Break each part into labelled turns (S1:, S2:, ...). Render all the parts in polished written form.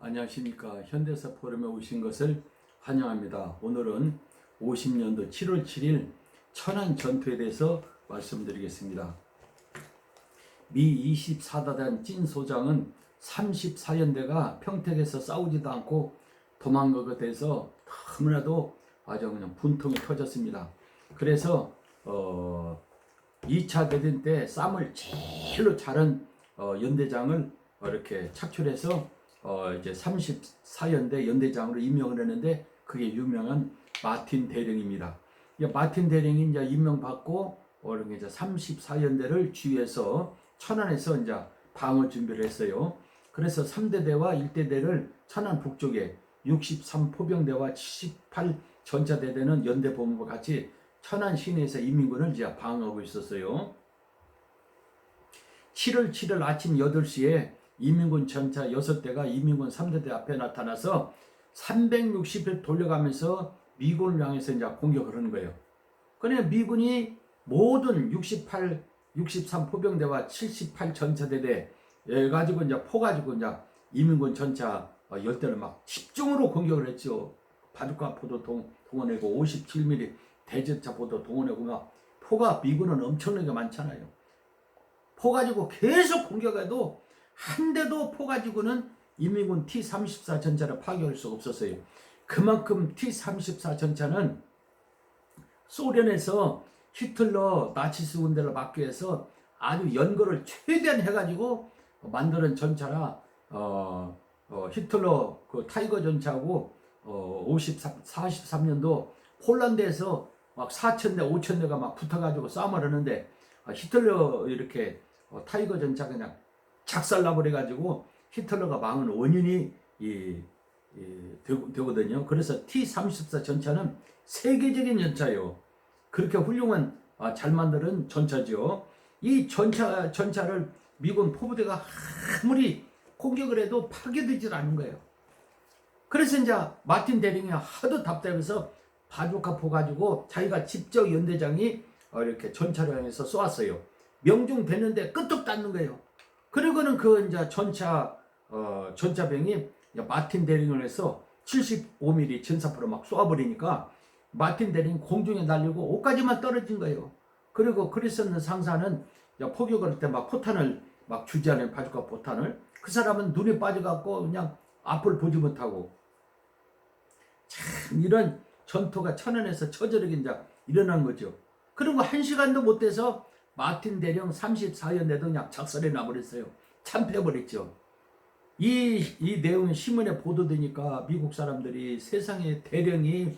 S1: 안녕하십니까. 현대사 포럼에 오신 것을 환영합니다. 오늘은 50년도 7월 7일 천안 전투에 대해서 말씀드리겠습니다. 미 24다단 찐 소장은 34연대가 평택에서 싸우지도 않고 도망가게 돼서 너무나도 아주 그냥 분통이 터졌습니다. 그래서 2차 대전 때 쌈을 제일로 잘한 연대장을 이렇게 착출해서 이제 34연대 연대장으로 임명을 했는데 그게 유명한 마틴 대령입니다. 마틴 대령이 이제 임명받고 이렇게 이제 34연대를 주위에서 천안에서 이제 방어 준비를 했어요. 그래서 3대대와 1대대를 천안 북쪽에 63포병대와 78 전차대대는 연대본부와 같이 천안 시내에서 인민군을 이제 방어하고 있었어요. 7월 7일 아침 8시에 인민군 전차 6대가 인민군 3대대 앞에 나타나서 360일 돌려가면서 미군을 향해서 이제 공격을 하는 거예요. 그러니 미군이 모든 68, 63 포병대와 78 전차대대 가지고 이제 포 가지고 이제 인민군 전차 10대를 막 집중으로 공격을 했죠. 바주카 포도 동원하고 57mm 대전차 포도 동원하고 막 포가 미군은 엄청나게 많잖아요. 포 가지고 계속 공격해도 한 대도 포 가지고는 인민군 T-34 전차를 파괴할 수 없었어요. 그만큼 T-34 전차는 소련에서 히틀러 나치스 군대를 막기 위해서 아주 연거를 최대한 해가지고 만드는 전차라 히틀러 그 타이거 전차하고 43년도 폴란드에서 막 4,000대 5,000대가 막 붙어가지고 싸움을 하는데 히틀러 이렇게 타이거 전차 그냥 작살나버려가지고 히틀러가 망한 원인이 되거든요. 그래서 T-34 전차는 세계적인 전차예요. 그렇게 훌륭한 잘 만드는 전차죠. 이 전차를 미군 포부대가 아무리 공격을 해도 파괴되질 않은 거예요. 그래서 이제 마틴 대령이 하도 답답해서 바주카포 가지고 자기가 직접 연대장이 이렇게 전차를 향해서 쏘았어요. 명중되는데 끄떡 닿는 거예요. 그리고는 그 이제 전차병이 마틴 대령을 해서 75mm 전사포로 막 쏘아버리니까 마틴 대령이 공중에 날리고 옷까지만 떨어진 거예요. 그리고 크리스는 상사는 포격을 할 때 막 포탄을 막 주지하는 바주카 포탄을 그 사람은 눈이 빠져갖고 그냥 앞을 보지 못하고 참 이런 전투가 천안에서 처절하게 이제 일어난 거죠. 그리고 1시간도 못 돼서 마틴 대령 34연대도 그냥 작살이 나버렸어요. 참패해버렸죠. 이 내용이 신문에 보도되니까 미국 사람들이 세상에 대령이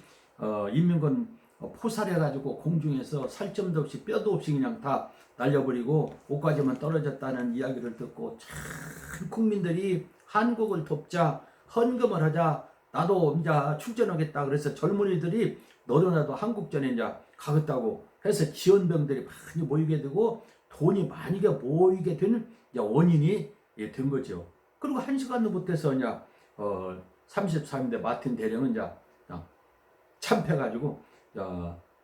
S1: 인민군 포살해가지고 공중에서 살점도 없이 뼈도 없이 그냥 다 날려버리고 옷까지만 떨어졌다는 이야기를 듣고 참 국민들이 한국을 돕자 헌금을 하자 나도 이제 출전하겠다 그래서 젊은이들이 너도 나도 한국전에 이제 가겠다고 해서 지원병들이 많이 모이게 되고 돈이 많이 모이게 되는 원인이 된 거죠. 그리고 1시간도 못해서 이제 34연대 마틴 대령은 이제 참패가지고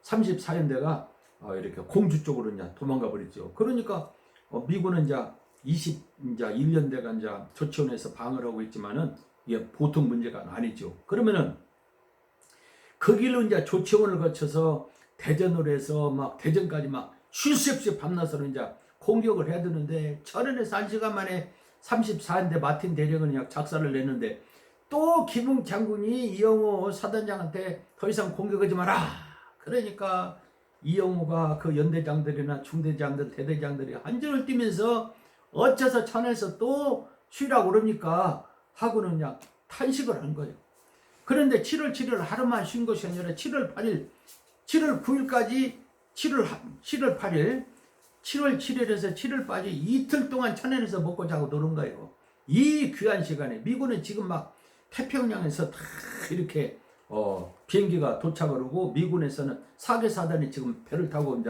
S1: 34연대가 이렇게 공주 쪽으로 이제 도망가 버렸죠. 그러니까 미군은 이제 21연대가 이제 조치원에서 방어를 하고 있지만은 이게 보통 문제가 아니죠. 그러면은 그 길로 이제 조치원을 거쳐서 대전으로 해서 막 대전까지 막 쉴 새 없이 밤낮으로 이제 공격을 해야 되는데 천안에서 1시간 만에 34연대 마틴 대령은 그냥 작살을 냈는데 또 김웅 장군이 이영호 사단장한테 더 이상 공격하지 마라. 그러니까 이영호가 그 연대장들이나 중대장들, 대대장들이 한전을 뛰면서 어째서 천안에서 또 쉬라고 그럽니까? 하고는 그냥 탄식을 한 거예요. 그런데 7월 7일 하루만 쉰 것이 아니라 7월 8일, 7월 9일까지 7월 8일, 7월 7일에서 7일까지 이틀 동안 천안에서 먹고 자고 노는 거예요. 이 귀한 시간에 미군은 지금 막 태평양에서 다 이렇게 비행기가 도착을 하고 미군에서는 사계사단이 지금 배를 타고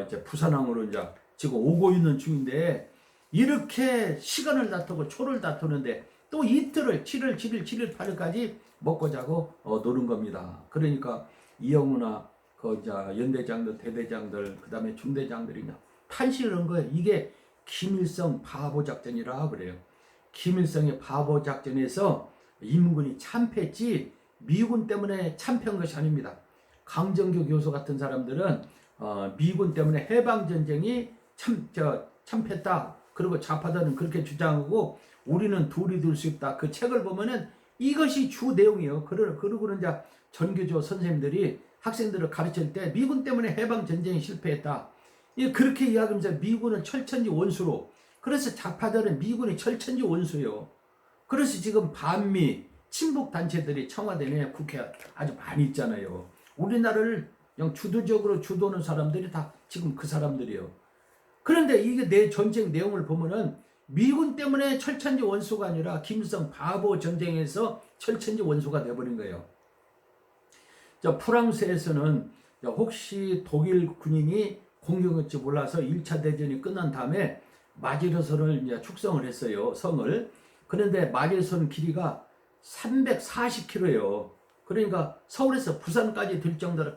S1: 이제 부산항으로 이제 지금 오고 있는 중인데 이렇게 시간을 다투고 초를 다투는데 또 이틀을 7월 7일, 7일 8일까지 먹고 자고 노는 겁니다. 그러니까 이영우나 그 이제 연대장들, 대대장들, 그 다음에 중대장들이 탄식을 한 거예요. 이게 김일성 바보 작전이라 그래요. 김일성의 바보 작전에서 인민군이 참패했지 미군 때문에 참패한 것이 아닙니다. 강정규 교수 같은 사람들은 미군 때문에 해방전쟁이 참패했다. 그리고 좌파들은 그렇게 주장하고 우리는 둘이 둘 수 있다. 그 책을 보면은 이것이 주 내용이에요. 그러고는 이제 전교조 선생님들이 학생들을 가르칠 때 미군 때문에 해방전쟁이 실패했다. 그렇게 이야기하면서 미군은 철천지 원수로. 그래서 좌파들은 미군이 철천지 원수예요. 그래서 지금 반미 친북 단체들이 청와대 내 국회에 아주 많이 있잖아요. 우리나라를 그냥 주도적으로 주도하는 사람들이 다 지금 그 사람들이에요. 그런데 이게 내 전쟁 내용을 보면은 미군 때문에 철천지 원수가 아니라 김일성 바보 전쟁에서 철천지 원수가 돼버린 거예요. 프랑스에서는 혹시 독일 군인이 공격할지 몰라서 1차 대전이 끝난 다음에 마지르선을 이제 축성을 했어요. 성을. 그런데 마지르선 길이가 340km예요. 그러니까 서울에서 부산까지 들 정도로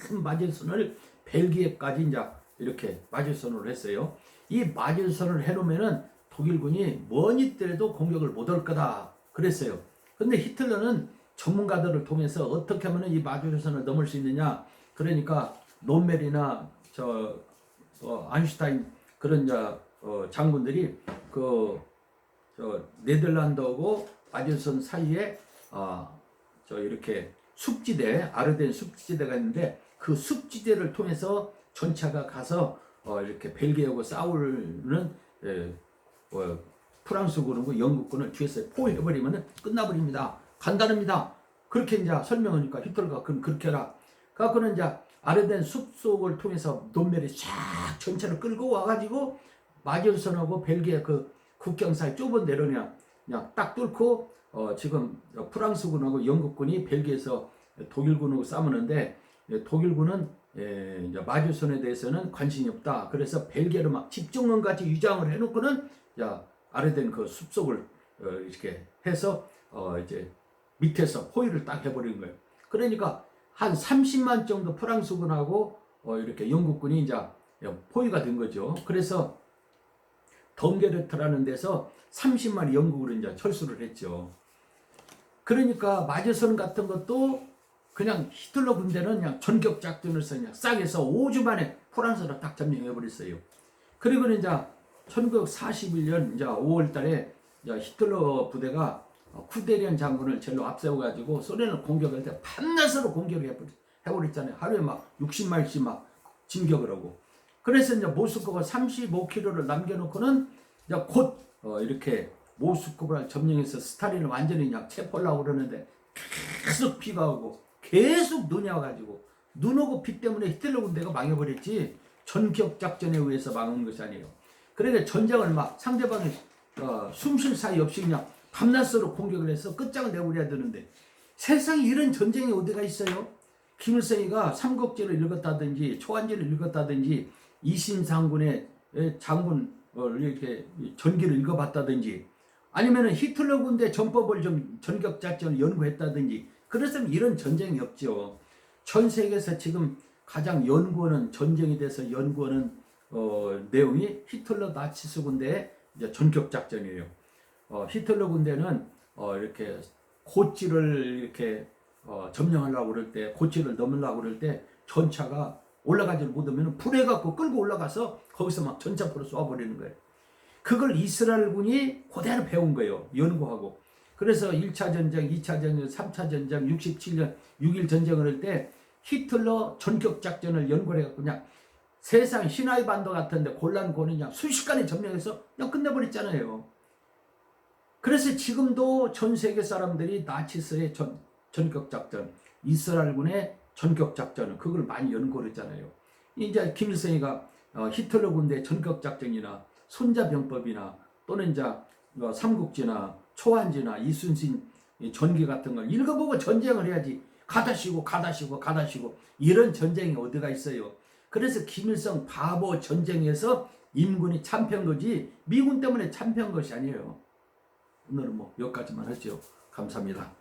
S1: 큰 마지르선을 벨기에까지 이제 이렇게 마지르선으로 했어요. 이 마지르선을 해놓으면은 독일군이 먼 있더라도 공격을 못할 거다 그랬어요. 근데 히틀러는 전문가들을 통해서 어떻게 하면 이 마지르선을 넘을 수 있느냐. 그러니까 롬멜이나 아인슈타인 그런 장군들이 네덜란드하고 마지르선 사이에 이렇게 숲지대, 아르덴 숲지대가 있는데 그 숲지대를 통해서 전차가 가서 이렇게 벨기에하고 싸우는 프랑스군하고 영국군을 뒤에서 포위해버리면 끝나버립니다. 간단합니다. 그렇게 이제 설명하니까 히틀러가 그렇게 해라. 그래서 이제 아르덴 숲속을 통해서 논멜이 쫙 전차를 끌고 와가지고 마지르선하고 벨기에 그 국경 사이 좁은 데로 그냥 딱 뚫고 지금 프랑스군하고 영국군이 벨기에에서 독일군하고 싸우는데 독일군은 이제 마지르선에 대해서는 관심이 없다. 그래서 벨기에로 막 집중원 같이 위장을 해놓고는 아르덴 그 숲속을 이렇게 해서 이제 밑에서 포위를 딱 해버린 거예요. 그러니까 한 30만 정도 프랑스군하고 이렇게 영국군이 이제 포위가 된 거죠. 그래서 덩게르트라는 데서 30만 영국으로 이제 철수를 했죠. 그러니까 마지르선 같은 것도 그냥 히틀러 군대는 그냥 전격 작전을 해서 그냥 싹 해서 5주 만에 프랑스로 딱 점령해 버렸어요. 그리고 이제 1941년 이제 5월 달에 히틀러 부대가 쿠데리안 장군을 제일로 앞세워가지고 소련을 공격할 때 밤낮으로 공격을 해버렸잖아요. 하루에 막 60마일씩 막 진격을 하고. 그래서 이제 모스크바 35km를 남겨놓고는 이제 곧 이렇게 모스크바를 점령해서 스탈린을 완전히 그냥 체포하려고 그러는데 계속 비가 오고 계속 눈이 와가지고 눈 오고 비 때문에 히틀러 군대가 망해버렸지 전격 작전에 의해서 망한 것이 아니에요. 그러니까 전쟁을 막 상대방이 숨 쉴 사이 없이 그냥 밤낮으로 공격을 해서 끝장을 내버려야 되는데 세상에 이런 전쟁이 어디가 있어요? 김일성이가 삼국지를 읽었다든지 초안지를 읽었다든지 이신상군의 장군을 이렇게 전기를 읽어봤다든지 아니면 히틀러 군대 전법을 좀 전격작전을 연구했다든지 그랬으면 이런 전쟁이 없죠. 전 세계에서 지금 가장 연구하는 전쟁에 대해서 연구하는 내용이 히틀러 나치스 군대의 전격작전이에요. 히틀러 군대는 이렇게 고지를 이렇게 점령하려고 그럴 때 고지를 넘으려고 그럴 때 전차가 올라가지 못하면 불해갖고 끌고 올라가서 거기서 막 전차포로 쏘아버리는 거예요. 그걸 이스라엘군이 그대로 배운 거예요. 연구하고. 그래서 1차 전쟁, 2차 전쟁, 3차 전쟁, 67년 6.1 전쟁을 할 때 히틀러 전격작전을 연구를 해갖고 그냥 세상 시나이 반도 같은데 골란군이 그냥 순식간에 점령해서 그냥 끝내버렸잖아요. 그래서 지금도 전 세계 사람들이 나치스의 전격작전, 이스라엘군의 전격작전, 그걸 많이 연구를 했잖아요. 이제 김일성이가 히틀러 군대 전격작전이나 손자병법이나 또는 이제 삼국지나 초안지나 이순신 전기 같은 걸 읽어보고 전쟁을 해야지. 가다시고 이런 전쟁이 어디가 있어요. 그래서 김일성 바보 전쟁에서 임군이 참패한 거지 미군 때문에 참패한 것이 아니에요. 오늘은 뭐 여기까지만 하죠. 감사합니다.